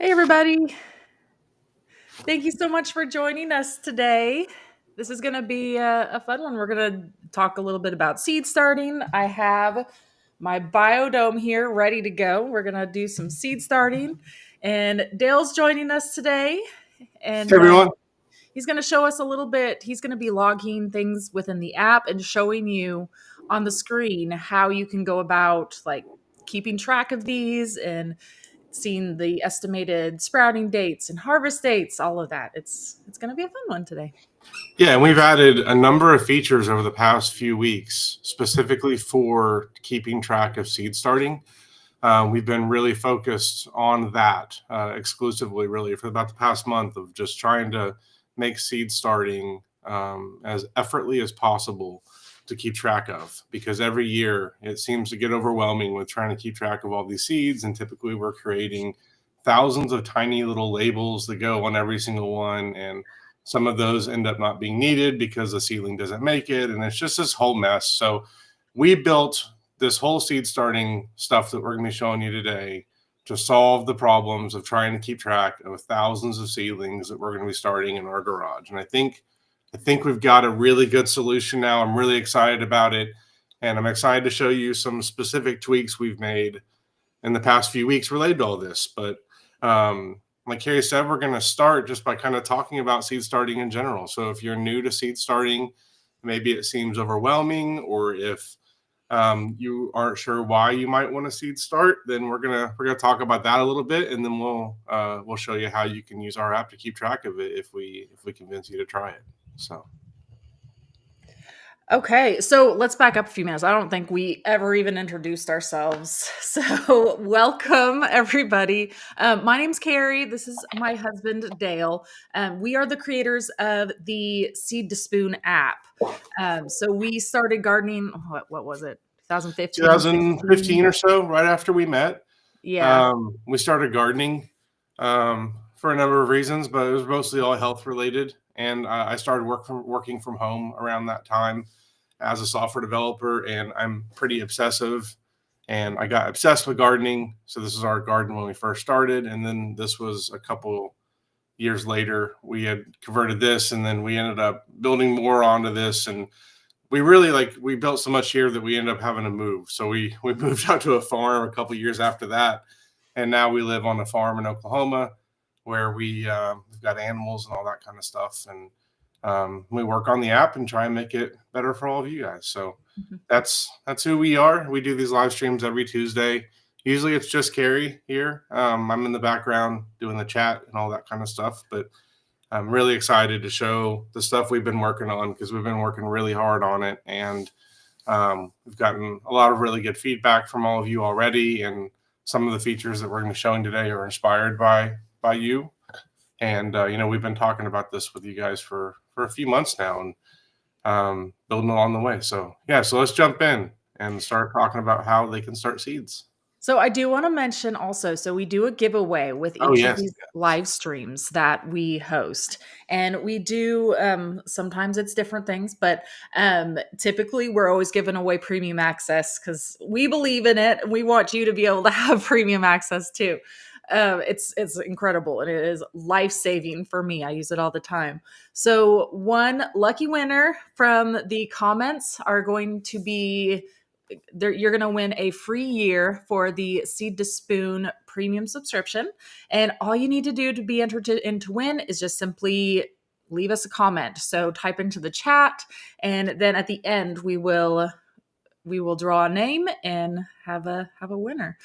Hey, everybody. Thank you so much for joining us today. This is going to be a fun one. We're going to talk a little bit about seed starting. I have my biodome here ready to go. We're going to do some seed starting. And Dale's joining us today. Hey And everyone. he's going to show us a little bit. He's going to be logging things within the app and showing you on the screen how you can go about like keeping track of these and seeing the estimated sprouting dates and harvest dates, all of that. It's going to be a fun one today. Yeah, and we've added a number of features over the past few weeks specifically for keeping track of seed starting. We've been really focused on that exclusively, really, for about the past month of just trying to make seed starting as effortlessly as possible to keep track of. Because every year it seems to get overwhelming with trying to keep track of all these seeds, and typically we're creating thousands of tiny little labels that go on every single one, and some of those end up not being needed because the seedling doesn't make it, and it's just this whole mess. So we built this whole seed starting stuff that we're going to be showing you today to solve the problems of trying to keep track of thousands of seedlings that we're going to be starting in our garage. And I think we've got a really good solution now. I'm really excited about it, and I'm excited to show you some specific tweaks we've made in the past few weeks related to all this. But like Carrie said, we're going to start just by kind of talking about seed starting in general. So if you're new to seed starting, maybe it seems overwhelming, or if you aren't sure why you might want to seed start, then we're gonna talk about that a little bit, and then we'll show you how you can use our app to keep track of it if we convince you to try it. So Okay, so let's back up a few minutes. I don't think we ever even introduced ourselves. So, welcome everybody. My name's Carrie. This is my husband, Dale. We are the creators of the Seed to Spoon app. So, we started gardening, what was it? 2015, 16? 2015 or so, right after we met, Yeah. we started gardening for a number of reasons, but it was mostly all health related. And I started working from home around that time as a software developer, and I'm pretty obsessive. And I got obsessed with gardening. So this is our garden when we first started, and then this was a couple years later. We had converted this, and then we ended up building more onto this, and we built so much here that we ended up having to move. So we moved out to a farm a couple years after that, and now we live on a farm in Oklahoma where we've got animals and all that kind of stuff, and we work on the app and try and make it better for all of you guys. So Mhm. that's who we are. We do these live streams every Tuesday. Usually it's just Carrie here. I'm in the background doing the chat and all that kind of stuff, but I'm really excited to show the stuff we've been working on because we've been working really hard on it, and we've gotten a lot of really good feedback from all of you already. And some of the features that we're going to be showing today are inspired by you. And we've been talking about this with you guys for a few months now, and building along the way. So yeah, so let's jump in and start talking about how they can start seeds. So I do want to mention also, so we do a giveaway with Oh each of yes, these live streams that we host. And we do sometimes it's different things, but typically we're always giving away premium access because we believe in it. We want you to be able to have premium access too. It's incredible and it is life-saving for me. I use it all the time. So one lucky winner from the comments are going to be you're going to win a free year for the Seed to Spoon premium subscription. And all you need to do to be entered in to win is just simply leave us a comment. So type into the chat, and then at the end we will draw a name and have a winner.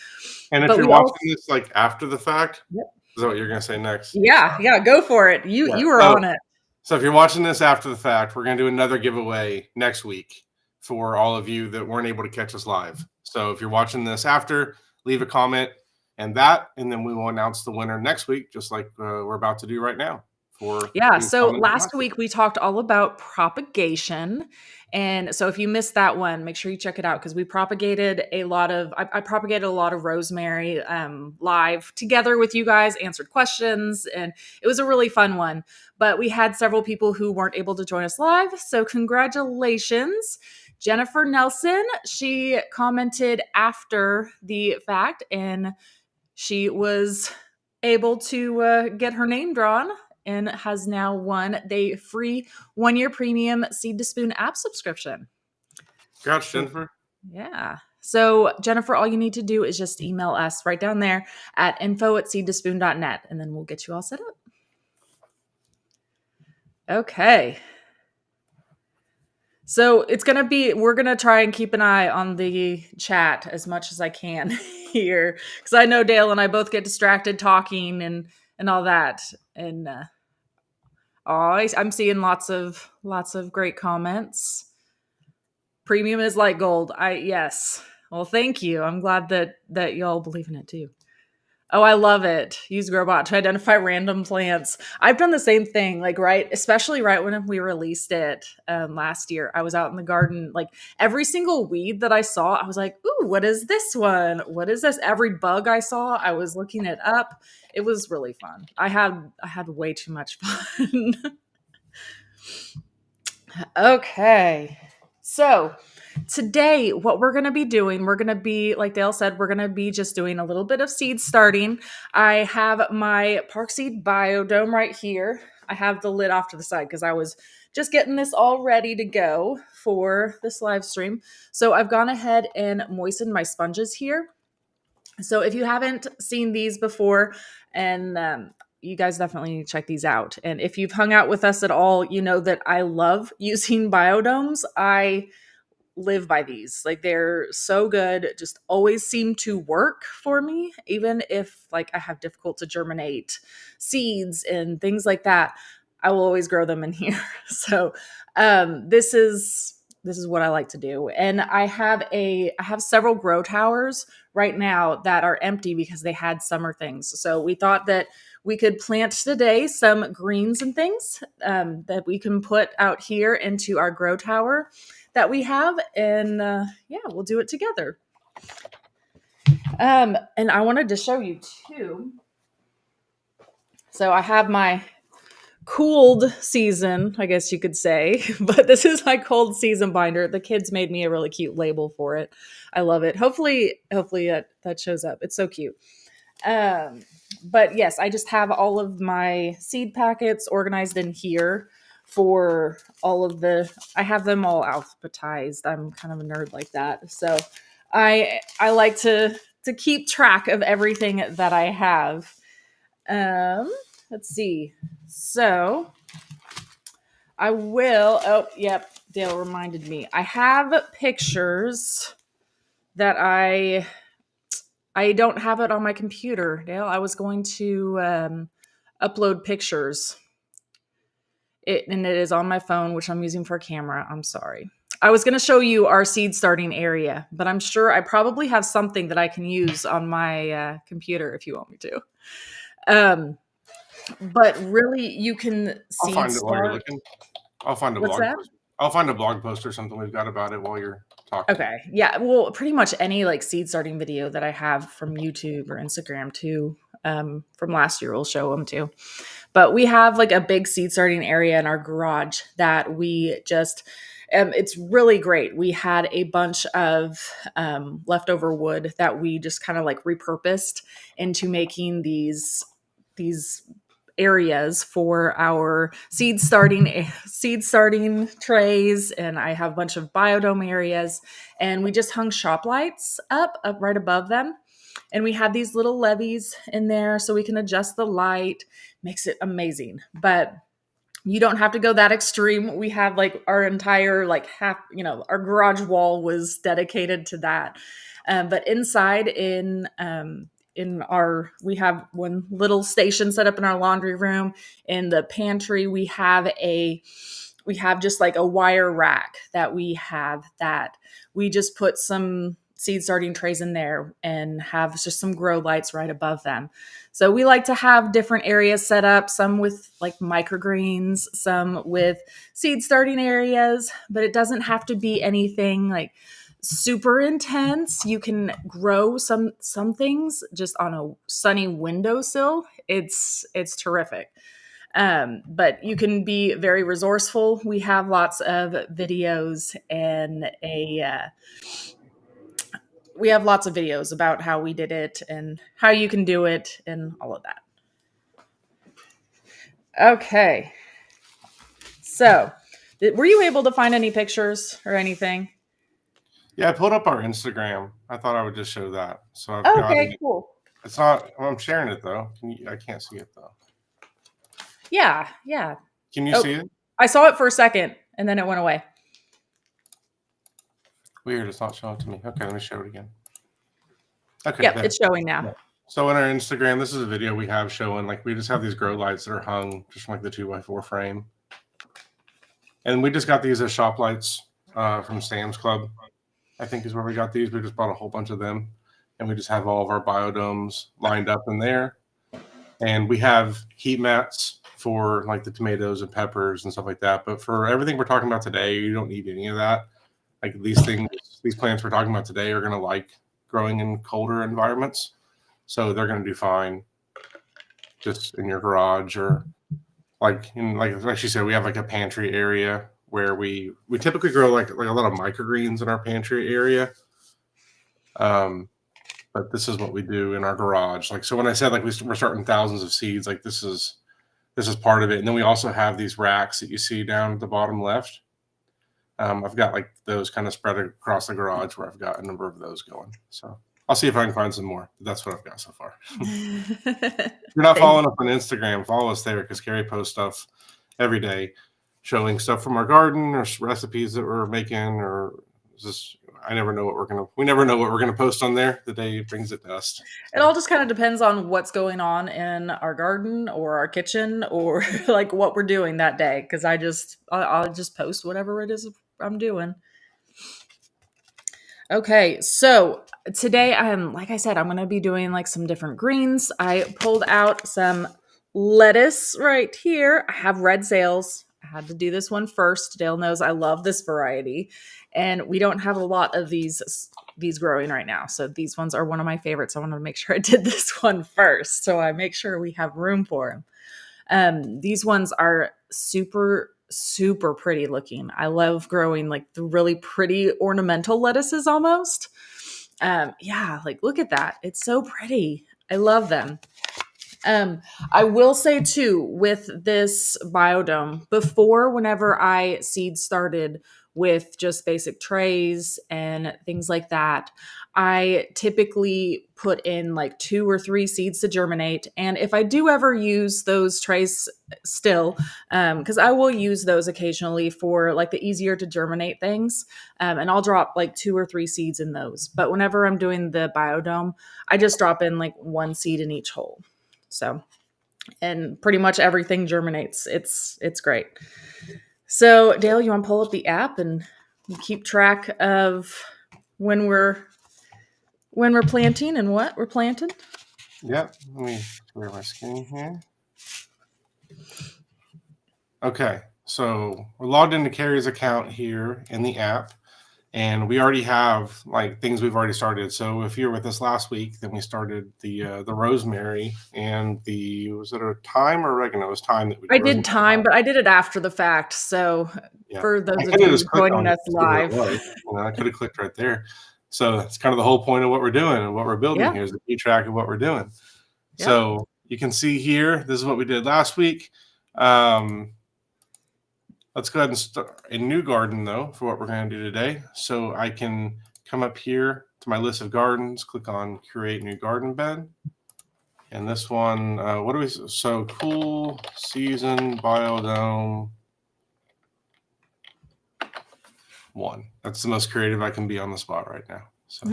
and if But you're we watching also this like after the fact, Yep. is that what you're going to say next? Yeah, go for it. You Yeah. you were on it. So if you're watching this after the fact, we're going to do another giveaway next week for all of you that weren't able to catch us live. So if you're watching this after, leave a comment and then we will announce the winner next week, just like we're about to do right now for Yeah. leave So comments last last week. week we talked all about propagation. And so if you missed that one, make sure you check it out because we propagated I propagated a lot of rosemary live together with you guys, answered questions, and it was a really fun one. But we had several people who weren't able to join us live. So congratulations. Jennifer Nelson, she commented after the fact and she was able to get her name drawn and has now won the free 1 year premium Seed to Spoon app subscription. Congrats, So, Jennifer. yeah. So, Jennifer, all you need to do is just email us right down there at info@seedtospoon.net, and then we'll get you all set up. Okay. So we're going to try and keep an eye on the chat as much as I can here. Because I know Dale and I both get distracted talking and all that. And I'm seeing lots of great comments. Premium is like gold. Yes. Well, thank you. I'm glad that y'all believe in it too. Oh, I love it. Use Growbot to identify random plants. I've done the same thing, like especially right when we released it last year. I was out in the garden, like every single weed that I saw, I was like, "Ooh, what is this one? What is this?" Every bug I saw, I was looking it up. It was really fun. I had way too much fun. Okay, so today, what we're going to be doing, we're going to be, like Dale said, we're going to be just doing a little bit of seed starting. I have my Park Seed Biodome right here. I have the lid off to the side because I was just getting this all ready to go for this live stream. So I've gone ahead and moistened my sponges here. So if you haven't seen these before, and you guys definitely need to check these out. And if you've hung out with us at all, you know that I love using biodomes. I live by these. Like they're so good, just always seem to work for me, even if like I have difficult to germinate seeds and things like that. I will always grow them in here. So this is what I like to do. And I have several grow towers right now that are empty because they had summer things. So we thought that we could plant today some greens and things that we can put out here into our grow tower that we have, and we'll do it together. And I wanted to show you too. So I have my cooled season, I guess you could say, but this is my cold season binder. The kids made me a really cute label for it. I love it. Hopefully that shows up. It's so cute. But yes, I just have all of my seed packets organized in here for all of I have them all alphabetized. I'm kind of a nerd like that. So I like to keep track of everything that I have. Let's see. So I will, yep, Dale reminded me. I have pictures that I don't have it on my computer, Dale. I was going to upload pictures. And it is on my phone, which I'm using for a camera. I'm sorry. I was going to show you our seed starting area, but I'm sure I probably have something that I can use on my computer if you want me to. But really, you can I'll seed find it while you're start. looking. I'll find a What's blog that? post. I'll find a blog post or something we've got about it while you're talking. Okay. Yeah. Well, pretty much any like seed starting video that I have from YouTube or Instagram too, from last year, will show them too. But we have like a big seed starting area in our garage that we just, it's really great. We had a bunch of leftover wood that we just kind of like repurposed into making these areas for our seed starting trays, and I have a bunch of biodome areas, and we just hung shop lights up right above them, and we had these little levees in there so we can adjust the light. Makes it amazing. But you don't have to go that extreme. We have like our entire like half, our garage wall was dedicated to that. But inside we have one little station set up in our laundry room. In the pantry, we have just like a wire rack that we just put some seed starting trays in there and have just some grow lights right above them. So we like to have different areas set up, some with like microgreens, some with seed starting areas, but it doesn't have to be anything like super intense. You can grow some things just on a sunny windowsill. It's terrific. But you can be very resourceful. We have lots of videos and we have lots of videos about how we did it and how you can do it and all of that. Okay. So, were you able to find any pictures or anything? Yeah, I pulled up our Instagram. I thought I would just show that. So I've got Okay, it. cool. It's not. I'm sharing it though. I can't see it though. Yeah, yeah. Can you Oh, see it? I saw it for a second and then it went away. Weird. It's not showing to me. Okay, let me show it again. Okay, Yep, there. it's showing now. Yeah. So in our Instagram, this is a video we have showing like we just have these grow lights that are hung just from like the 2x4 frame, and we just got these as shop lights from Sam's Club. I think is where we got these. We just bought a whole bunch of them, and we just have all of our biodomes lined up in there. And we have heat mats for like the tomatoes and peppers and stuff like that. But for everything we're talking about today, you don't need any of that. Like these plants we're talking about today are going to like growing in colder environments. So they're going to do fine just in your garage or like she said, we have like a pantry area where we typically grow like a lot of microgreens in our pantry area. But this is what we do in our garage. Like, so when I said like we're starting thousands of seeds, like this is part of it. And then we also have these racks that you see down at the bottom left. I've got like those kind of spread across the garage where I've got a number of those going. So I'll see if I can find some more. But that's what I've got so far. If you're not following us on Instagram, follow us there because Carrie posts stuff every day showing stuff from our garden or recipes that we're making or just we never know what we're gonna post on there the day it brings it to us. It all just kind of depends on what's going on in our garden or our kitchen or like what we're doing that day. Because I'll just post whatever it is I'm doing. Okay, so today like I said, I'm going to be doing like some different greens. I pulled out some lettuce right here. I have red sales. I had to do this one first. Dale knows I love this variety, and we don't have a lot of these growing right now. So these ones are one of my favorites. I wanted to make sure I did this one first, so I make sure we have room for them. These ones are super pretty looking. I love growing like the really pretty ornamental lettuces almost. Yeah, like look at that. It's so pretty. I love them. I will say too, with this biodome, before whenever I seed started with just basic trays and things like that, I typically put in like 2 or 3 seeds to germinate. And if I do ever use those trays still, because I will use those occasionally for like the easier to germinate things, and I'll drop like 2 or 3 seeds in those. But whenever I'm doing the biodome, I just drop in like 1 seed in each hole. So, and pretty much everything germinates. It's great. So, Dale, you want to pull up the app and keep track of when we're planting and what we're planting? Yep. Let me clear my screen here. Okay. So we're logged into Carrie's account here in the app. And we already have like things we've already started. So if you were with us last week, then we started the rosemary and was it a thyme or oregano? It was thyme that we did. I did thyme, but I did it after the fact. So yeah. For those I of you just clicked joining on us it to see where it live, was. I could have clicked right there. So that's kind of the whole point of what we're doing and what we're building here is to keep track of what we're doing. Yeah. So you can see here, this is what we did last week. Let's go ahead and start a new garden, though, for what we're going to do today. So I can come up here to my list of gardens, click on Create New Garden Bed. And this one, so Cool Season Biodome 1. That's the most creative I can be on the spot right now. So,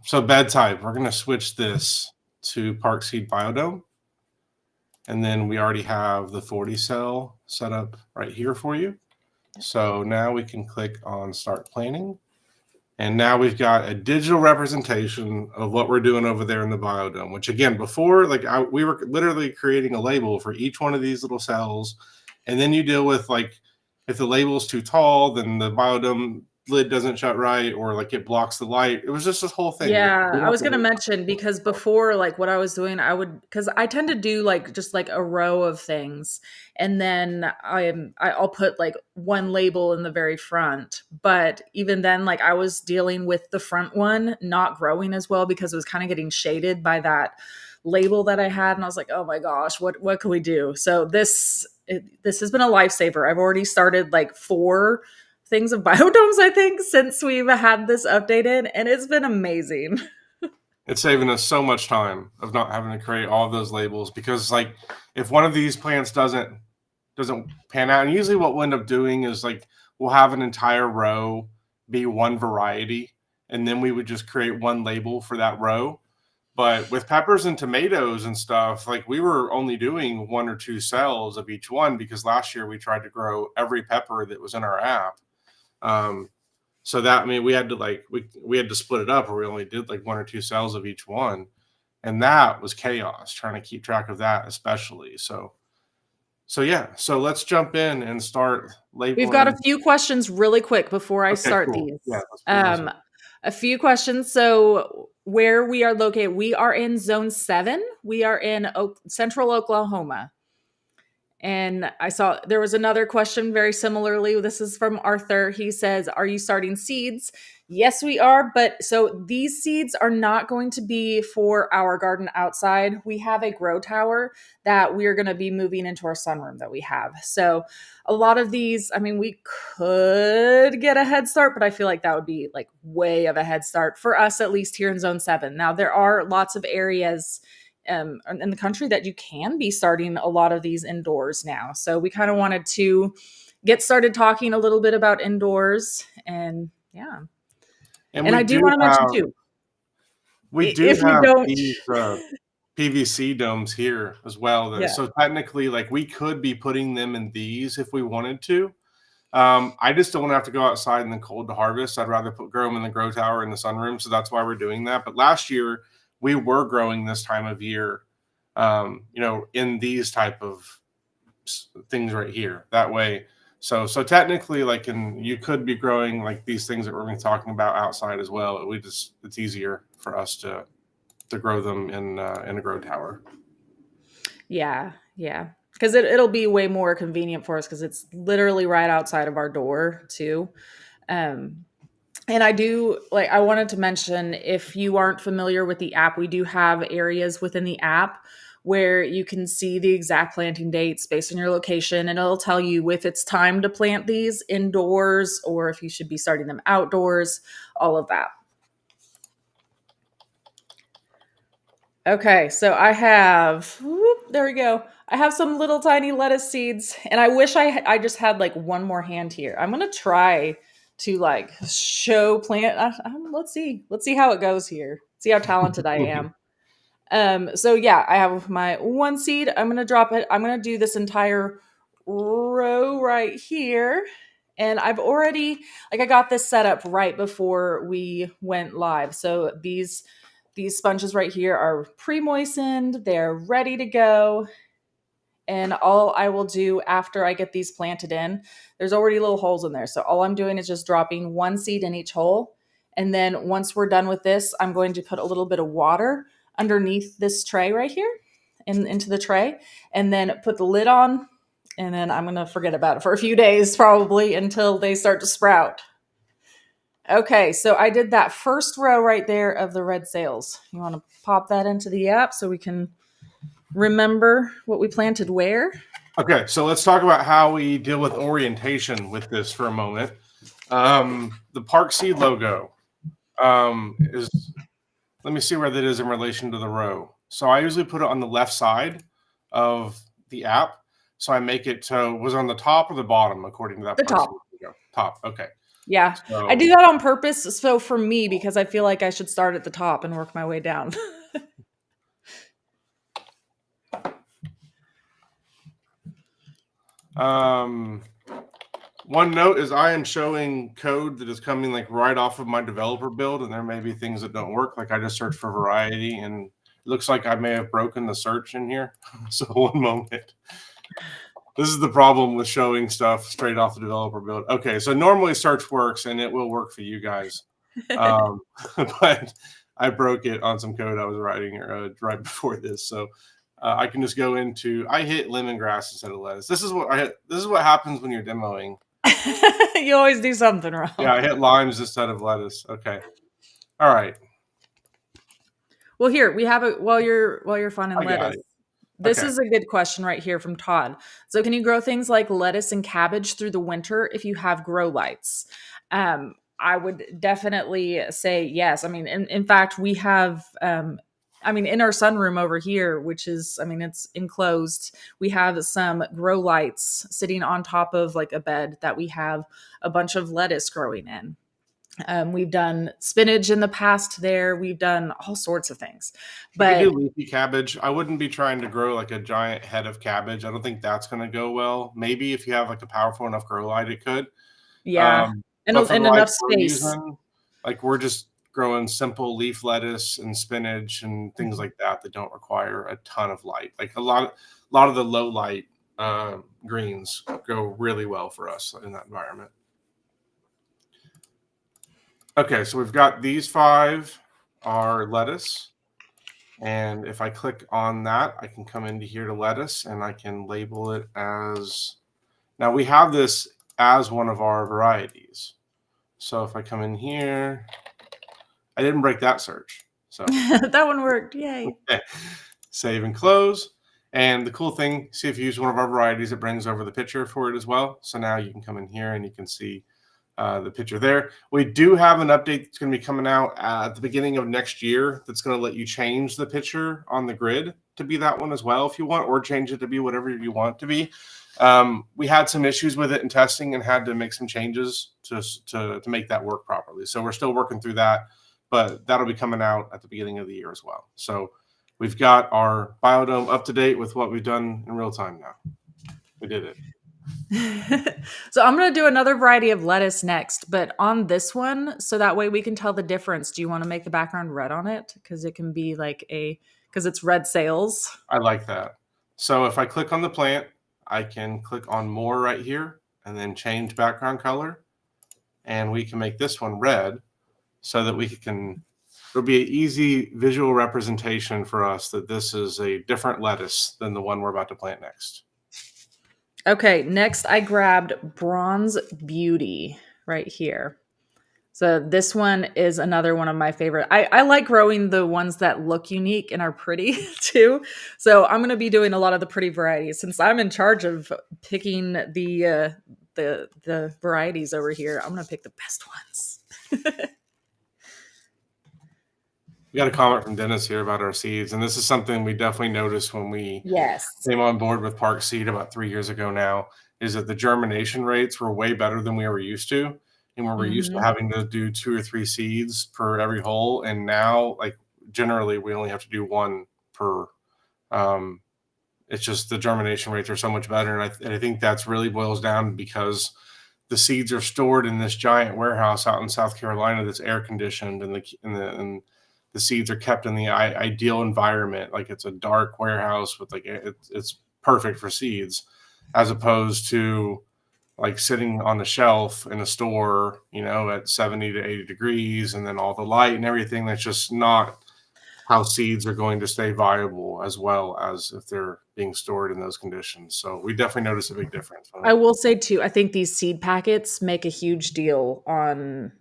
so bed type, we're going to switch this to Park Seed Biodome. And then we already have the 40 cell set up right here for you. So now we can click on Start Planting. And now we've got a digital representation of what we're doing over there in the biodome, which again, before, we were literally creating a label for each one of these little cells. And then you deal with like, if the label is too tall, then the biodome lid doesn't shut right, or like it blocks the light. It was just this whole thing. Yeah, I was going to mention because before, like what I was doing, because I tend to do like just like a row of things, and then I'll put like one label in the very front. But even then, like I was dealing with the front one not growing as well because it was kind of getting shaded by that label that I had, and I was like, oh my gosh, what can we do? So this has been a lifesaver. I've already started like 4 things of biodomes, I think, since we've had this updated, and it's been amazing. It's saving us so much time of not having to create all of those labels, because like if one of these plants doesn't pan out, and usually what we'll end up doing is like we'll have an entire row be one variety, and then we would just create one label for that row. But with peppers and tomatoes and stuff, like we were only doing 1 or 2 cells of each one, because last year we tried to grow every pepper that was in our app. So that, I mean, we had to like we had to split it up, or we only did like 1 or 2 cells of each one, and that was chaos trying to keep track of that, especially. So yeah, so let's jump in and start We've got labeling. a few questions really quick before I Okay, start cool. Yeah, these. let's bring those up. A few questions. So, where we are located, we are in Zone 7. We are in Central Oklahoma. And I saw there was another question very similarly. This is from Arthur. He says, are you starting seeds? Yes, we are. But so these seeds are not going to be for our garden outside. We have a grow tower that we are going to be moving into our sunroom that we have. So a lot of these, I mean, we could get a head start, but I feel like that would be like way of a head start for us, at least here in Zone 7. Now, there are lots of areas in the country that you can be starting a lot of these indoors now. So we kind of wanted to get started talking a little bit about indoors, and yeah. And We I do do want to mention have too, we do if you have don't, these PVC domes here as well. yeah, So technically, like we could be putting them in these if we wanted to. I just don't want to have to go outside in the cold to harvest. I'd rather grow them in the grow tower in the sunroom. So that's why we're doing that. But last year we were growing this time of year, in these type of things right here. That way, so technically, like, you could be growing like these things that we're going to be talking about outside as well. It's easier for us to grow them in a grow tower. yeah, yeah. Because it'll be way more convenient for us because it's literally right outside of our door too. Um, And I wanted to mention, if you aren't familiar with the app, we do have areas within the app where you can see the exact planting dates based on your location. And it'll tell you if it's time to plant these indoors or if you should be starting them outdoors, all of that. Okay, so there we go. I have some little tiny lettuce seeds, and I wish I just had like one more hand here. I'm gonna try to like show plant. Let's see how it goes here. See how talented I am. So yeah, I have my one seed. I'm gonna drop it. I'm gonna do this entire row right here, and I've already I got this set up right before we went live. So these sponges right here are pre-moistened, they're ready to go. And all I will do after I get these planted in, there's already little holes in there. So all I'm doing is just dropping one seed in each hole. And then once we're done with this, I'm going to put a little bit of water underneath this tray right here into the tray, and then put the lid on. And then I'm going to forget about it for a few days, probably until they start to sprout. Okay, so I did that first row right there of the red sails. You want to pop that into the app so we can remember what we planted where? Okay, so let's talk about how we deal with orientation with this for a moment. The Park Seed logo is, let me see where that is in relation to the row. So I usually put it on the left side of the app. So I make it was on the top or the bottom according to that The Park top. Seed logo. Top, okay. Yeah, I do So that on purpose. So for me, because I feel like I should start at the top and work my way down. one note is I am showing code that is coming like right off of my developer build, and there may be things that don't work. Like I just searched for variety, and it looks like I may have broken the search in here. So one moment. This is the problem with showing stuff straight off the developer build. Okay, so normally search works, and it will work for you guys. But I broke it on some code I was writing right before this. So I can just go into, I hit lemongrass instead of lettuce. This is what happens when you're demoing. You always do something wrong. Yeah, I hit limes instead of lettuce. Okay. All right. Well, here we have it while you're finding I got lettuce. it. This Okay. is a good question right here from Todd. So, can you grow things like lettuce and cabbage through the winter if you have grow lights? I would definitely say yes. I mean, in fact, we have. I mean, in our sunroom over here, which is, I mean, it's enclosed. We have some grow lights sitting on top of like a bed that we have a bunch of lettuce growing in. We've done spinach in the past there. We've done all sorts of things. You could do But leafy cabbage. I wouldn't be trying to grow like a giant head of cabbage. I don't think that's going to go well. Maybe if you have like a powerful enough grow light, it could. yeah, But for the and lights enough we're space. using, like we're just growing simple leaf lettuce and spinach and things Mhm. like that that don't require a ton of light. Like a lot of the low light greens go really well for us in that environment. Okay, so we've got these five are lettuce. And if I click on that, I can come into here to lettuce and I can label it as, now we have this as one of our varieties. So if I come in here, I didn't break that search. So That one worked. Yay. save and close. And the cool thing, see if you use one of our varieties, it brings over the picture for it as well. So now you can come in here and you can see the picture there. We do have an update that's going to be coming out at the beginning of next year that's going to let you change the picture on the grid to be that one as well if you want, or change it to be whatever you want it to be. We had some issues with it in testing and had to make some changes to make that work properly. So we're still working through that, but that'll be coming out at the beginning of the year as well. So we've got our biodome up to date with what we've done in real time now. We did it. So I'm going to do another variety of lettuce next, but on this one, so that way we can tell the difference. Do you want to make the background red on it? Because it can be like because it's red sails. I like that. So if I click on the plant, I can click on more right here and then change background color. And we can make this one red so that we can, it'll be an easy visual representation for us that this is a different lettuce than the one we're about to plant next. Okay, next I grabbed Bronze Beauty right here. So this one is another one of my favorite. I like growing the ones that look unique and are pretty too. So I'm going to be doing a lot of the pretty varieties since I'm in charge of picking the varieties over here. I'm going to pick the best ones. We got a comment from Dennis here about our seeds, and this is something we definitely noticed when we Yes. came on board with Park Seed about 3 years ago now, is that the germination rates were way better than we were used to. And we were used to Hmm. having to do 2 or 3 seeds per every hole. And now, like generally, we only have to do one per. Um, it's just the germination rates are so much better. And I think that's really boils down because the seeds are stored in this giant warehouse out in South Carolina that's air conditioned, and the seeds are kept in the ideal environment. Like it's a dark warehouse with like it's perfect for seeds, as opposed to like sitting on the shelf in a store, at 70 to 80 degrees, and then all the light and everything. That's just not how seeds are going to stay viable as well as if they're being stored in those conditions. So we definitely notice a big difference. I will say too, I think these seed packets make a huge deal on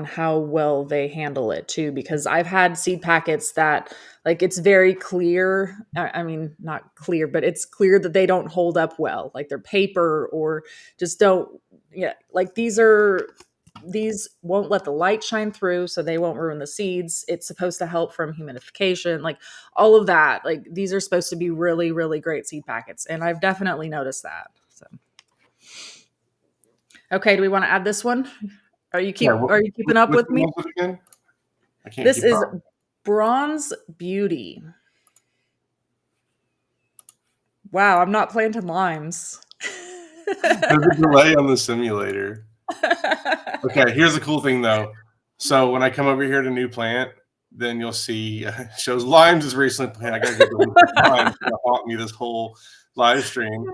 how well they handle it too, because I've had seed packets that like it's very clear. I mean, not clear, but it's clear that they don't hold up well, like they're paper or just don't. Yeah, like these won't let the light shine through, so they won't ruin the seeds. It's supposed to help from humidification, like all of that. Like these are supposed to be really, really great seed packets, and I've definitely noticed that. So. Okay, do we want to add this one? Yeah. Are you keeping up Which with one me? was it again? I can't This keep is up. Bronze Beauty. Wow, I'm not planting limes. There's a delay on the simulator. Okay, here's the cool thing though. So when I come over here to new plant, then you'll see shows limes is recently planted. I gotta get the link to limes. It's gonna haunt me this whole live stream.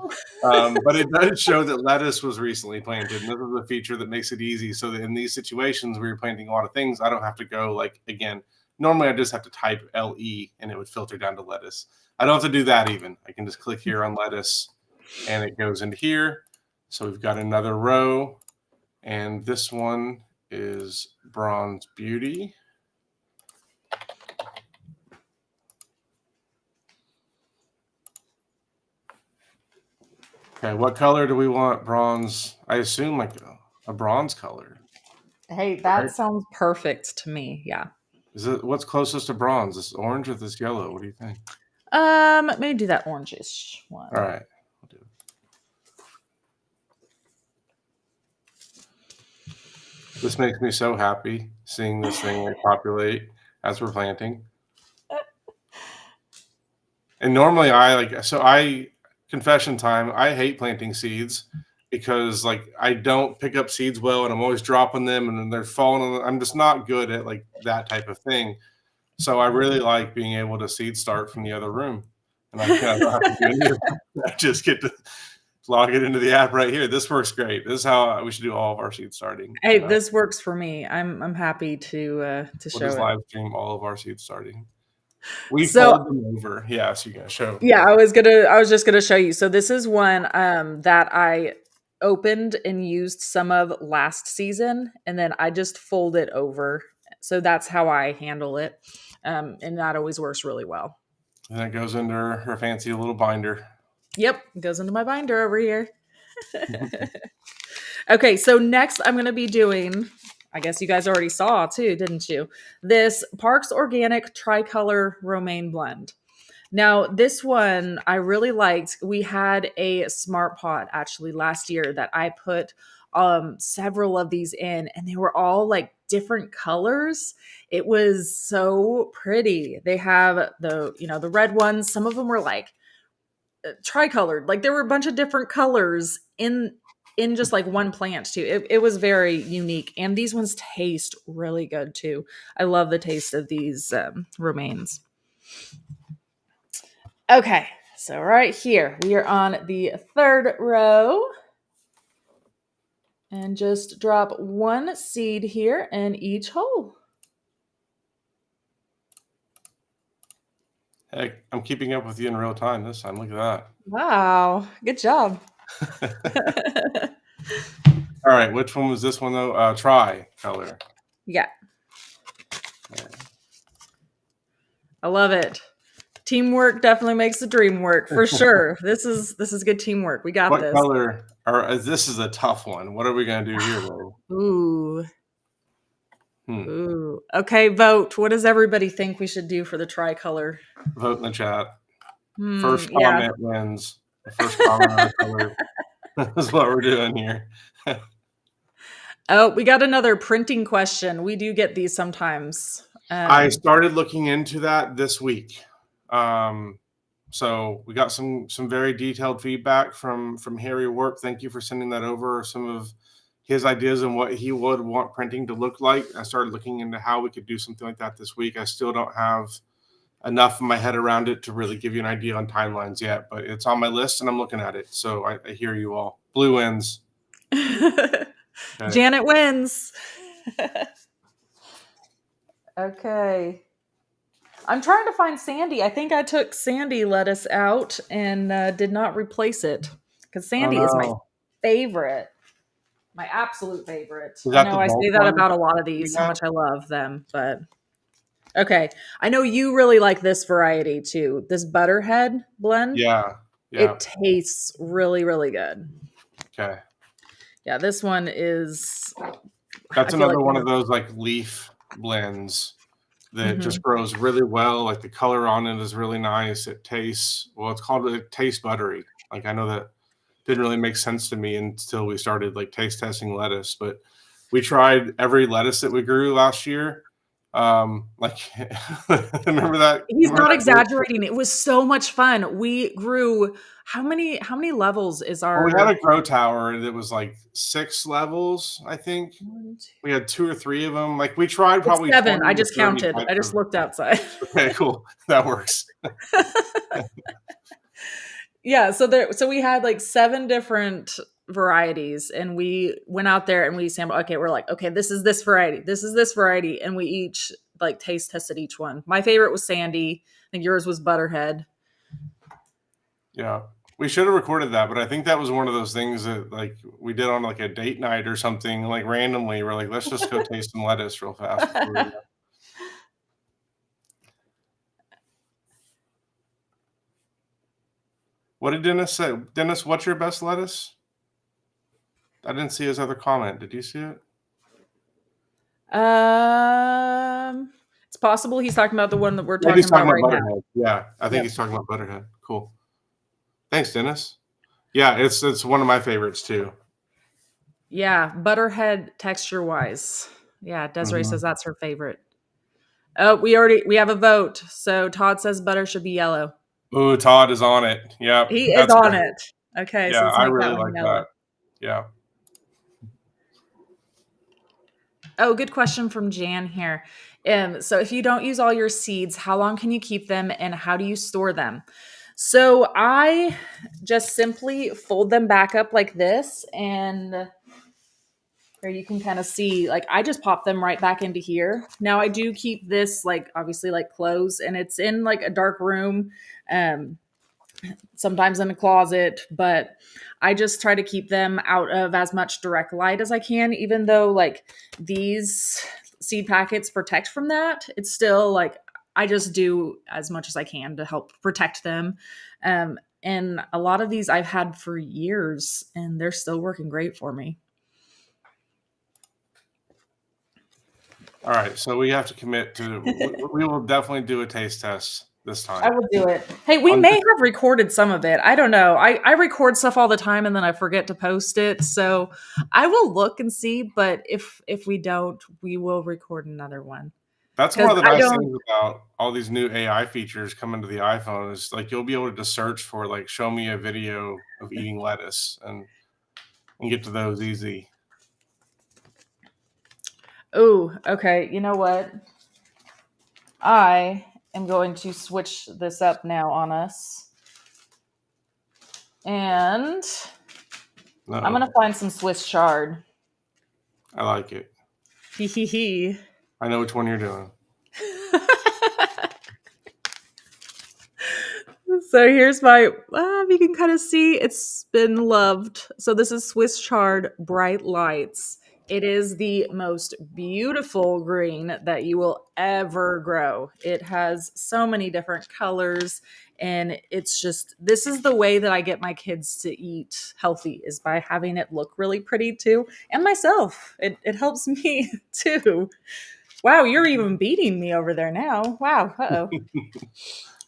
But it does show that lettuce was recently planted, and this is a feature that makes it easy. So that in these situations where you're planting a lot of things, I don't have to go like again. Normally, I just have to type LE and it would filter down to lettuce. I don't have to do that even. I can just click here on lettuce, and it goes into here. So we've got another row. And this one is Bronze Beauty. Okay, what color do we want? Bronze. I assume like a bronze color, Hey, that right? sounds perfect to me. Yeah. Is it what's closest to bronze? This orange or this yellow? What do you think? Maybe do that orangish All one. right. We'll do it. This makes me so happy seeing this thing like populate as we're planting. And normally I confession time, I hate planting seeds because like I don't pick up seeds well and I'm always dropping them and then they're falling on I'm just not good at like that type of thing. So I really like being able to seed start from the other room. And I don't have to do any of that. I just get to log it into the app right here. This works great. This is how we should do all of our seed starting. Hey, this works for me. I'm happy to We'll show just it. live stream all of our seed starting. We So fold them over. Yeah, so you can show. yeah, I was just gonna show you. So this is one that I opened and used some of last season, and then I just fold it over. So that's how I handle it, and that always works really well. And it goes into her fancy little binder. Yep, goes into my binder over here. Okay, so next I'm going to be doing, I guess you guys already saw too, didn't you? This Parks Organic Tricolor Romaine Blend. Now, this one I really liked. We had a smart pot actually last year that I put several of these in, and they were all like different colors. It was so pretty. They have the red ones. Some of them were like tricolored. Like there were a bunch of different colors in just like one plant too. It was very unique, and these ones taste really good too. I love the taste of these romaines. Okay, so right here we are on the third row, and just drop one seed here in each hole. Hey, I'm keeping up with you in real time this time. Look at Wow, good job. that. All right, which one was this one though? Tri-color. Yeah. I love it. Teamwork definitely makes the dream work for sure. This is good teamwork. We got What this. color? This is a tough one. What are we gonna do here, though? Ooh. Ooh. Okay, vote. What does everybody think we should do for the tricolor? Vote in the chat. First Yeah. comment wins. The first comment on the color. That's what we're doing here. Oh, we got another printing question. We do get these sometimes. I started looking into that this week. So we got some very detailed feedback from Harry Warp. Thank you for sending that over. Some of his ideas on what he would want printing to look like. I started looking into how we could do something like that this week. I still don't have enough in my head around it to really give you an idea on timelines yet, but it's on my list and I'm looking at it. So I hear you all. Blue wins. Okay. Janet wins. Okay. I'm trying to find Sandy. I think I took Sandy lettuce out and did not replace it because Sandy is my favorite, my absolute favorite. I know I say that about a lot of these, how much I love them, but okay. I know you really like this variety too. This Butterhead blend. Yeah. It tastes really, really good. Okay. Yeah, this one is. That's another one of those like leaf blends that just grows really well. Like the color on it is really nice. It tastes, well, it tastes buttery. Like I know that didn't really make sense to me until we started like taste testing lettuce, but we tried every lettuce that we grew last year. Like remember that? He's not exaggerating. It was so much fun. We grew how many levels is our? Well, we had a grow tower that was like 6 levels, I think. We had 2 or 3 of them. Like we tried probably 7. I just counted. I just looked outside. Okay, cool. That works. Yeah, so we had like 7 different varieties, and we went out there and we sampled. Okay, we're like, okay, this is this variety, and we each like taste tested each one. My favorite was Sandy. I think yours was Butterhead. Yeah, we should have recorded that, but I think that was one of those things that like we did on like a date night or something. Like randomly, we're like, let's just go taste some lettuce real fast. What did Dennis say? Dennis, what's your best lettuce? I didn't see his other comment. Did you see it? It's possible he's talking about the one that we're Maybe talking he's talking about about right now. Butterhead. Yeah, I think Yep. he's talking about Butterhead. Cool. Thanks, Dennis. Yeah, it's one of my favorites too. Yeah, Butterhead texture wise. Yeah, Desiree Mhm. says that's her favorite. Oh, we have a vote. So Todd says butter should be yellow. Ooh, Todd is on it. Yeah, He is that's on great. it. Okay, so Yeah, let's I make that really one like that. yellow. Yeah. Oh, good question from Jan here. So if you don't use all your seeds, how long can you keep them and how do you store them? So I just simply fold them back up like this, and here you can kind of see, like, I just pop them right back into here. Now I do keep this, like, obviously, like, closed, and it's in like a dark room. Um, Sometimes in a closet, but I just try to keep them out of as much direct light as I can, even though like these seed packets protect from that. It's still like I just do as much as I can to help protect them. And a lot of these I've had for years and they're still working great for me. All right, so we have to commit to. We will definitely do a taste test this I time. will do it. Hey, we On may this, have recorded some of it. I don't know. I record stuff all the time and then I forget to post it. So I will look and see, but if we don't, we will record another one. that's one Because of the I nice don't things about all these new AI features coming to the iPhone is like you'll be able to search for like show me a video of eating lettuce and get to those easy. Oh, okay. You know what? I am going to switch this up now on us. And I'm No, gonna find some Swiss chard. I like it. Hee hee hee. I know which one you're doing. So here's my, you can kind of see it's been loved. So this is Swiss chard bright lights. It is the most beautiful green that you will ever grow. It has so many different colors, and it's just, this is the way that I get my kids to eat healthy, is by having it look really pretty too. And myself, it helps me too. Wow, you're even beating me over there now. Wow. Uh-oh.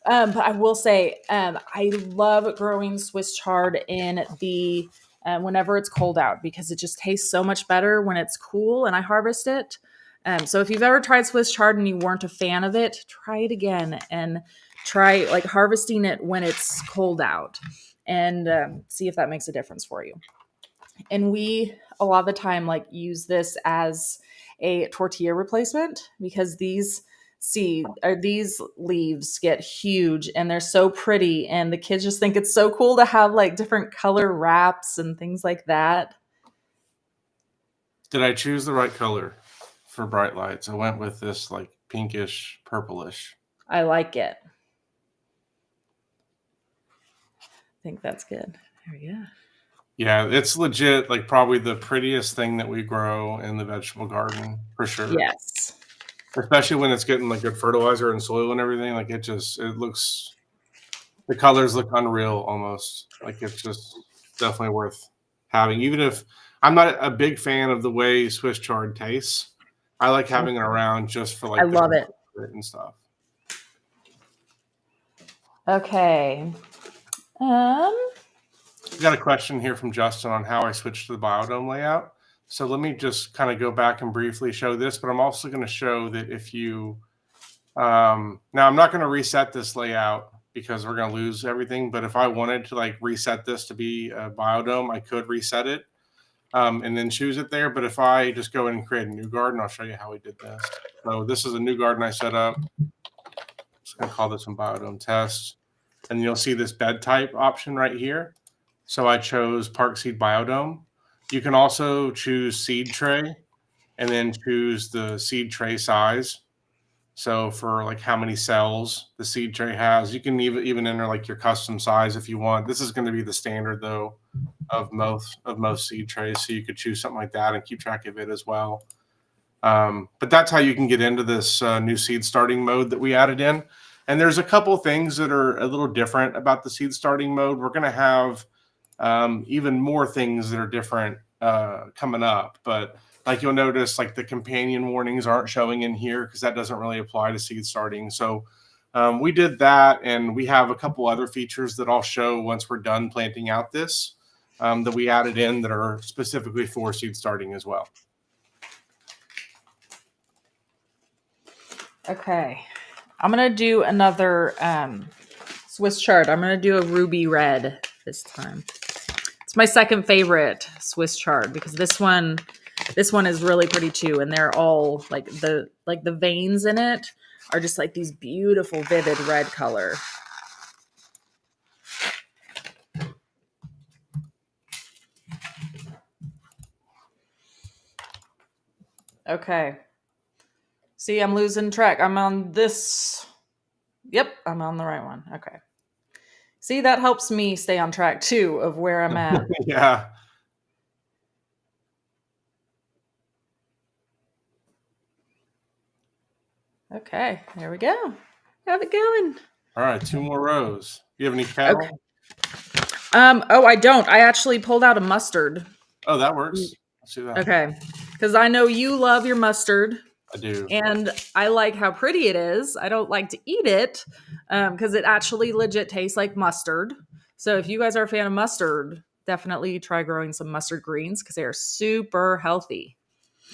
But I will say, I love growing Swiss chard in the whenever it's cold out, because it just tastes so much better when it's cool and I harvest it. So if you've ever tried Swiss chard and you weren't a fan of it, try it again and try like harvesting it when it's cold out, and see if that makes a difference for you. And we a lot of the time like use this as a tortilla replacement, because these leaves get huge and they're so pretty, and the kids just think it's so cool to have like different color wraps and things like that. Did I choose the right color for bright lights? I went with this like pinkish, purplish. I like it. I think that's good. There we go. Yeah, it's legit like probably the prettiest thing that we grow in the vegetable garden for sure. Yes. Especially when it's getting like good fertilizer and soil and everything. Like it looks, the colors look unreal almost. Like it's just definitely worth having. Even if I'm not a big fan of the way Swiss chard tastes, I like having it around just for I like the love it. and stuff. Okay. Um We got a question here from Justin on how I switched to the biodome layout. So let me just kind of go back and briefly show this, but I'm also going to show that if you, now I'm not going to reset this layout because we're going to lose everything. But if I wanted to like reset this to be a biodome, I could reset it and then choose it there. But if I just go in and create a new garden, I'll show you how we did this. So this is a new garden I set up. Just going to call this one biodome test. And you'll see this bed type option right here. So I chose Park Seed Biodome. You can also choose seed tray and then choose the seed tray size. So for like how many cells the seed tray has, you can even enter like your custom size if you want. This is going to be the standard though of most seed trays. So you could choose something like that and keep track of it as well. But that's how you can get into this new seed starting mode that we added in. And there's a couple things that are a little different about the seed starting mode. We're going to have even more things that are different coming up. But like you'll notice, like the companion warnings aren't showing in here because that doesn't really apply to seed starting. So we did that, and we have a couple other features that I'll show once we're done planting out this that we added in that are specifically for seed starting as well. Okay. I'm going to do another Swiss chard. I'm going to do a ruby red this time. It's my second favorite Swiss chard because this one is really pretty too, and they're all like the veins in it are just like these beautiful vivid red color. Okay. See, I'm losing track. I'm on this. Yep, I'm on the right one. Okay. See, that helps me stay on track too of where I'm at. Yeah. Okay, there we go. Have it going. All right, 2 more rows. You have any cattle? Okay. Oh, I don't. I actually pulled out a mustard. Oh, that works. Let's do that. Okay. Because I know you love your mustard. I do. And I like how pretty it is. I don't like to eat it because it actually legit tastes like mustard. So if you guys are a fan of mustard, definitely try growing some mustard greens because they are super healthy.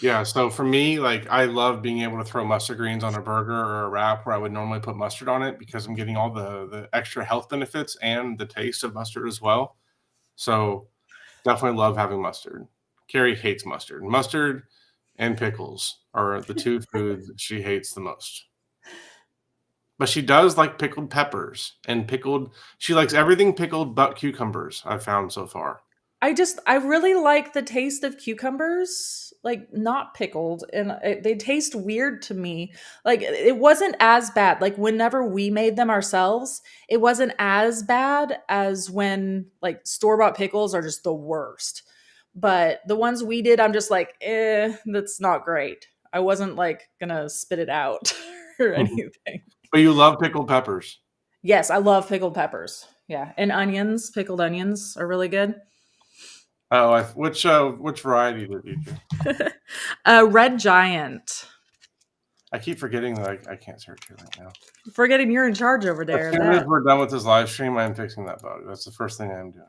Yeah, so for me, like I love being able to throw mustard greens on a burger or a wrap where I would normally put mustard on it because I'm getting all the extra health benefits and the taste of mustard as well. So definitely love having mustard. Carrie hates mustard. Mustard and pickles are the two foods she hates the most. But she does like pickled peppers and she likes everything pickled but cucumbers, I've found so far. I really like the taste of cucumbers, like not pickled, and they taste weird to me. Like it wasn't as bad. Like whenever we made them ourselves, it wasn't as bad as when like store-bought pickles are just the worst. But the ones we did, I'm just like, that's not great. I wasn't like gonna spit it out or anything. But you love pickled peppers. Yes, I love pickled peppers. Yeah, and onions, pickled onions are really good. Oh, which variety did you do? Red Giant. I keep forgetting that I can't search it right now. Forgetting you're in charge over there. As soon as we're done with this live stream, I'm fixing that bug. That's the first thing I'm doing.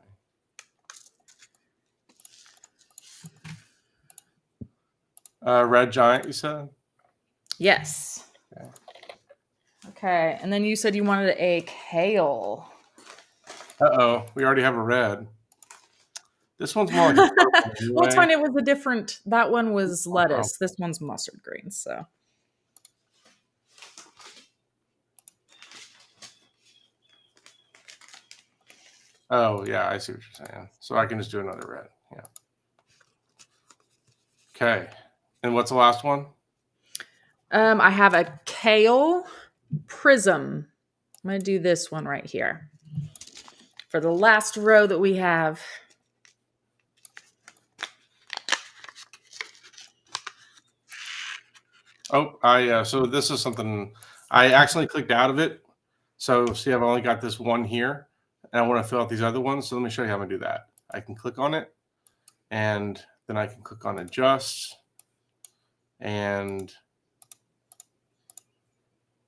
Red Giant, you said? Yes. Okay, and then you said you wanted a kale. Uh-oh, we already have a red. This one's more like a purple anyway. Well, it's fine. It was a different. That one was lettuce. This one's mustard greens. So. Oh yeah, I see what you're saying. So I can just do another red. Yeah. Okay, and what's the last one? I have a kale prism. I'm gonna do this one right here for the last row that we have. Oh, so this is something I accidentally clicked out of it. So see, I've only got this one here, and I want to fill out these other ones. So let me show you how I'm gonna do that. I can click on it, and then I can click on adjust, and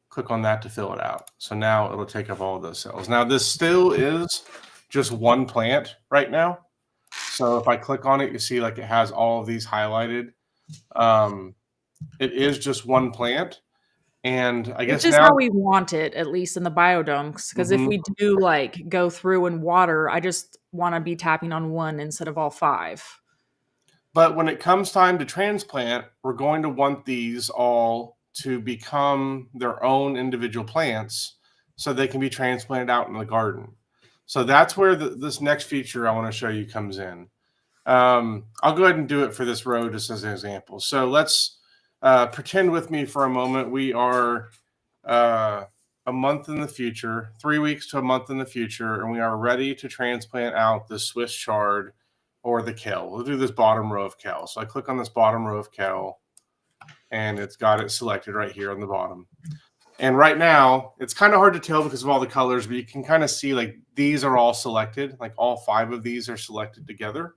click on that to fill it out. So now it'll take up all of those cells. Now this still is just one plant right now. So if I click on it, you see like it has all of these highlighted. It is just one plant. And I guess which is now, how we want it, at least in the biodomes. Because if we do like go through and water, I just want to be tapping on one instead of all 5. But when it comes time to transplant, we're going to want these all to become their own individual plants so they can be transplanted out in the garden. So that's where this next feature I want to show you comes in. I'll go ahead and do it for this row just as an example. So let's pretend with me for a moment we are a month in the future, 3 weeks to a month in the future, and we are ready to transplant out the Swiss chard or the kale. We'll do this bottom row of kale. So I click on this bottom row of kale, and it's got it selected right here on the bottom. And right now, it's kind of hard to tell because of all the colors, but you can kind of see like these are all selected, like all 5 of these are selected together.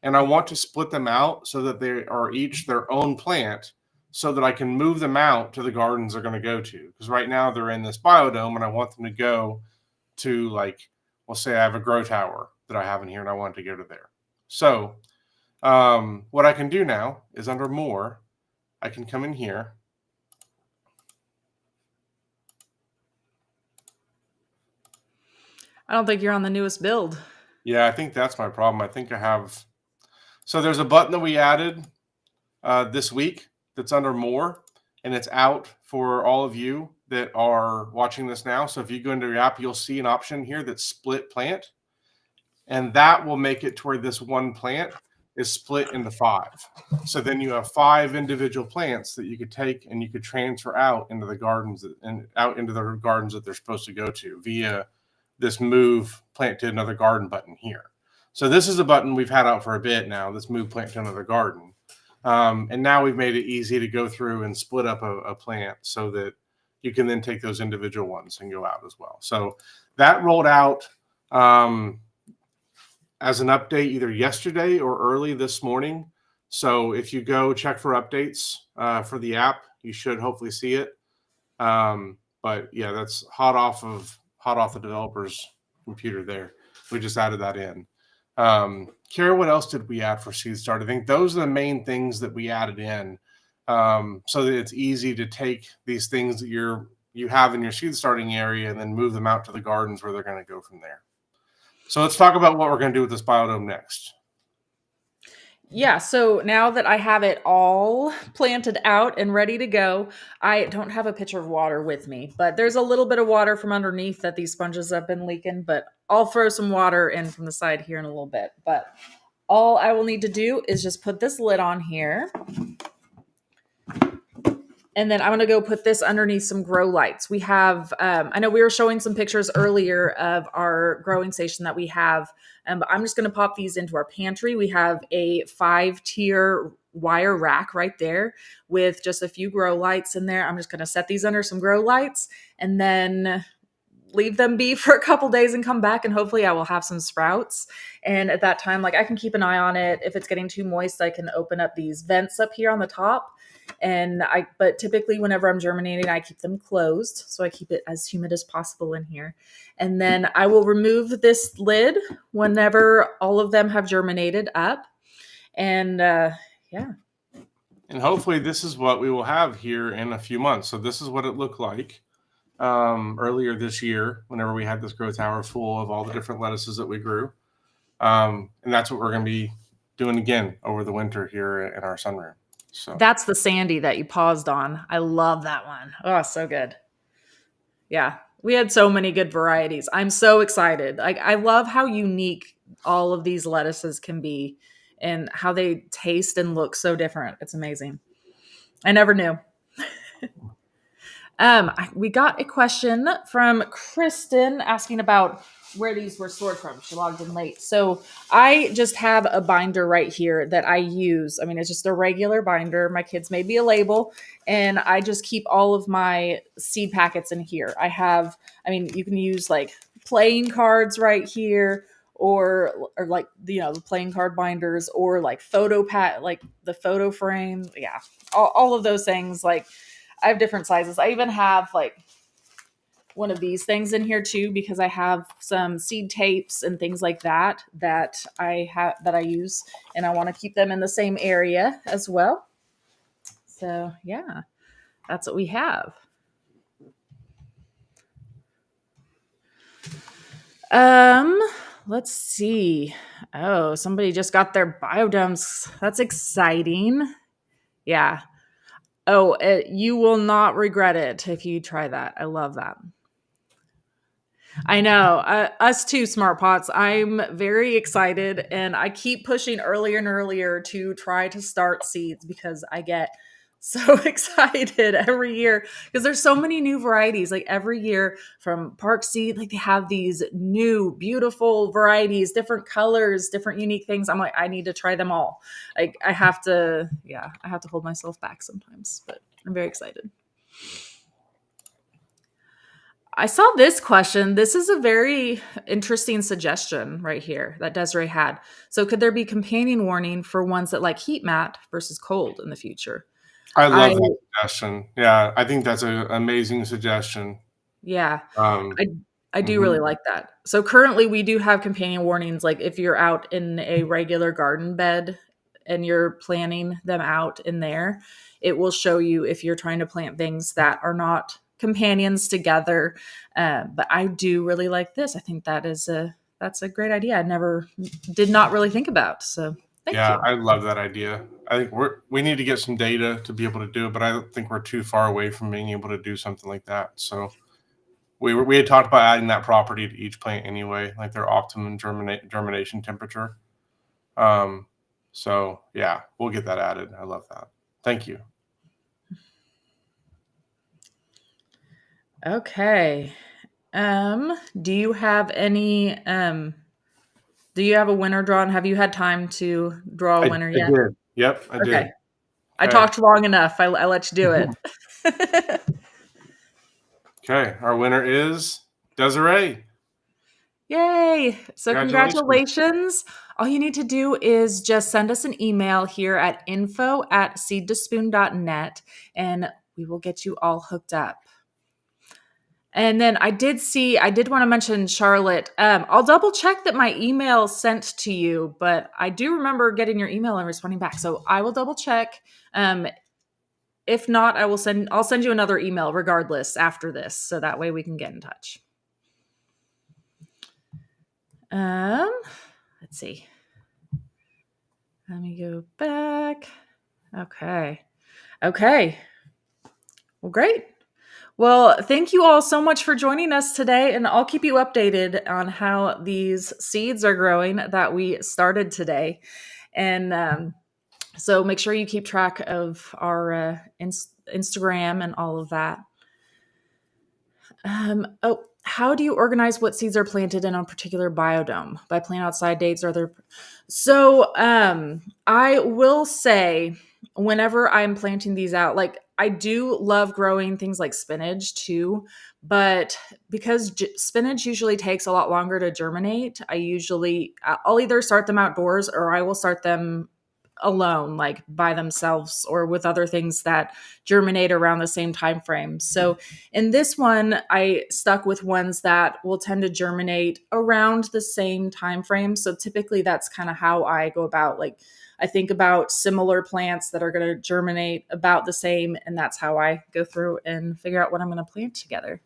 And I want to split them out so that they are each their own plant so that I can move them out to the gardens they're going to go to. Because right now they're in this biodome and I want them to go to, like, we'll say I have a grow tower that I have in here and I want to go to there. So what I can do now is under more, I can come in here. I don't think you're on the newest build. Yeah, I think that's my problem. I think I have. So there's a button that we added this week that's under more, and it's out for all of you that are watching this now. So if you go into your app, you'll see an option here that's split plant, and that will make it to where this one plant is split into 5. So then you have 5 individual plants that you could take and you could transfer out into the gardens and out into the gardens that they're supposed to go to via this move plant to another garden button here. So this is a button we've had out for a bit now, this move plant to another garden. And now we've made it easy to go through and split up a plant so that you can then take those individual ones and go out as well. So that rolled out as an update either yesterday or early this morning. So if you go check for updates for the app, you should hopefully see it. But yeah, that's hot off the developer's computer there. We just added that in. Kara, what else did we add for Seed Start? I think those are the main things that we added in so that it's easy to take these things that you have in your seed starting area and then move them out to the gardens where they're going to go from there. So let's talk about what we're going to do with this biodome next. Yeah, so now that I have it all planted out and ready to go, I don't have a pitcher of water with me, but there's a little bit of water from underneath that these sponges have been leaking, but I'll throw some water in from the side here in a little bit. But all I will need to do is just put this lid on here. And then I'm going to go put this underneath some grow lights. We have, I know we were showing some pictures earlier of our growing station that we have, but I'm just going to pop these into our pantry. We have a 5-tier wire rack right there with just a few grow lights in there. I'm just going to set these under some grow lights and then leave them be for a couple days and come back, and hopefully I will have some sprouts. And at that time, like, I can keep an eye on it. If it's getting too moist, I can open up these vents up here on the top. But typically whenever I'm germinating, I keep them closed. So I keep it as humid as possible in here. And then I will remove this lid whenever all of them have germinated up. And yeah. And hopefully this is what we will have here in a few months. So this is what it looked like earlier this year, whenever we had this grow tower full of all the different lettuces that we grew. And that's what we're going to be doing again over the winter here in our sunroom. So that's the Sandy that you paused on. I love that one. Oh, so good. Yeah, we had so many good varieties. I'm so excited. Like, I love how unique all of these lettuces can be and how they taste and look so different. It's amazing. I never knew. We got a question from Kristen asking about where these were stored from. She logged in late. So I just have a binder right here that I use. I mean, it's just a regular binder. My kids made me a label, and I just keep all of my seed packets in here. You can use like playing cards right here, or like, the playing card binders, or like like the photo frame. Yeah. All of those things. Like, I have different sizes. I even have like one of these things in here too, because I have some seed tapes and things like that I use, and I want to keep them in the same area as well. So yeah, that's what we have. Let's see. Oh, somebody just got their biodomes. That's exciting. Yeah. Oh, you will not regret it if you try that. I love that. I know. Us too, Smart Pots. I'm very excited, and I keep pushing earlier and earlier to try to start seeds because I get so excited every year because there's so many new varieties. Like, every year from Park Seed, like, they have these new beautiful varieties, different colors, different unique things. I'm like, I need to try them all. Like, I have to hold myself back sometimes, but I'm very excited. I saw this question. This is a very interesting suggestion right here that Desiree had. So, could there be companion warning for ones that like heat mat versus cold in the future? I I love that suggestion. Yeah, I think that's an amazing suggestion. Yeah, Um, I I do mhm. really like that. So currently we do have companion warnings, like if you're out in a regular garden bed and you're planting them out in there, it will show you if you're trying to plant things that are not companions together. But I do really like this. I think that's a great idea. I never did not really think about. So thank Yeah, you. I love that idea. I think we need to get some data to be able to do it, but I don't think we're too far away from being able to do something like that. So we had talked about adding that property to each plant anyway, like their optimum germination temperature. Um, so yeah, we'll get that added. I love that. Thank you. Okay. Do you have any do you have a winner drawn? Have you had time to draw a winner I yet? did. Yep, I Okay. did. I Okay. talked long enough. I let you do it. Okay. Our winner is Desiree. Yay. So Congratulations. congratulations. All you need to do is just send us an email here at info@seedtospoon.net and we will get you all hooked up. And then I did want to mention Charlotte. I'll double check that my email sent to you, but I do remember getting your email and responding back. So I will double check. Um, if not, I'll send you another email regardless after this, so that way we can get in touch. Um, let's see. Let me go back. Okay. Okay. Well, great. Well, thank you all so much for joining us today, and I'll keep you updated on how these seeds are growing that we started today. And so make sure you keep track of our Instagram and all of that. How do you organize what seeds are planted in a particular biodome? By plant outside dates, are there? So, I will say, whenever I'm planting these out, like I do love growing things like spinach too, but because spinach usually takes a lot longer to germinate, I'll either start them outdoors or I will start them alone, like by themselves or with other things that germinate around the same time frame. So in this one, I stuck with ones that will tend to germinate around the same time frame. So typically that's kind of how I go about, like I think about similar plants that are going to germinate about the same, and that's how I go through and figure out what I'm going to plant together.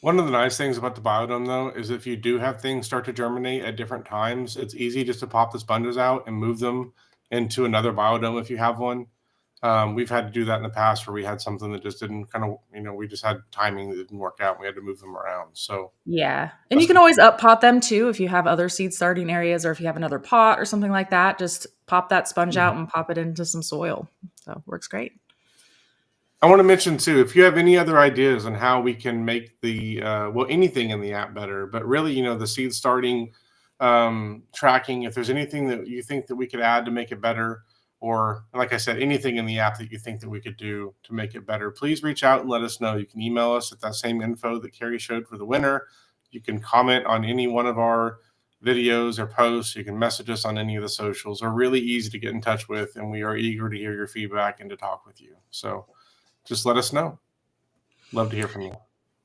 One of the nice things about the biodome, though, is if you do have things start to germinate at different times, it's easy just to pop the sponges out and move them into another biodome if you have one. We've had to do that in the past where we had something that just didn't kind of, we just had timing that didn't work out. And we had to move them around. So Yeah. And you that's can always up pot them too if you have other seed starting areas or if you have another pot or something like that. Just pop that sponge out and pop it into some soil. So it works great. I want to mention too, if you have any other ideas on how we can make the anything in the app better, but really, the seed starting tracking, if there's anything that you think that we could add to make it better, or like I said, anything in the app that you think that we could do to make it better, please reach out and let us know. You can email us at that same info that Carrie showed for the winner. You can comment on any one of our videos or posts. You can message us on any of the socials. We're really easy to get in touch with, and we are eager to hear your feedback and to talk with you. So just let us know. Love to hear from you.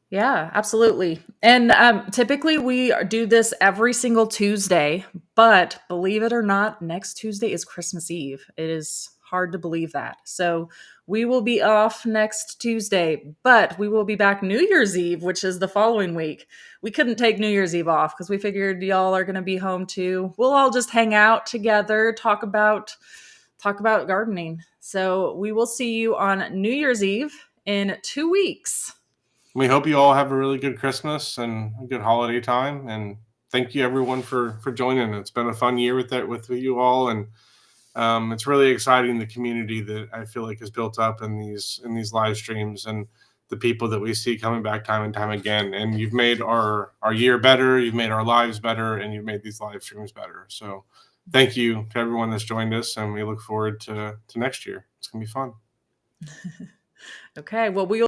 Yeah, absolutely. And typically we do this every single Tuesday, but believe it or not, next Tuesday is Christmas Eve. It is hard to believe that. So we will be off next Tuesday, but we will be back New Year's Eve, which is the following week. We couldn't take New Year's Eve off because we figured y'all are going to be home too. We'll all just hang out together, talk about gardening. So we will see you on New Year's Eve in 2 weeks. We hope you all have a really good Christmas and a good holiday time. And thank you everyone for joining. It's been a fun year with you all, and it's really exciting, the community that I feel like is built up in these live streams and the people that we see coming back time and time again. And you've made our year better, you've made our lives better, and you've made these live streams better. So thank you to everyone that's joined us, and we look forward to next year. It's gonna be fun. Okay, well,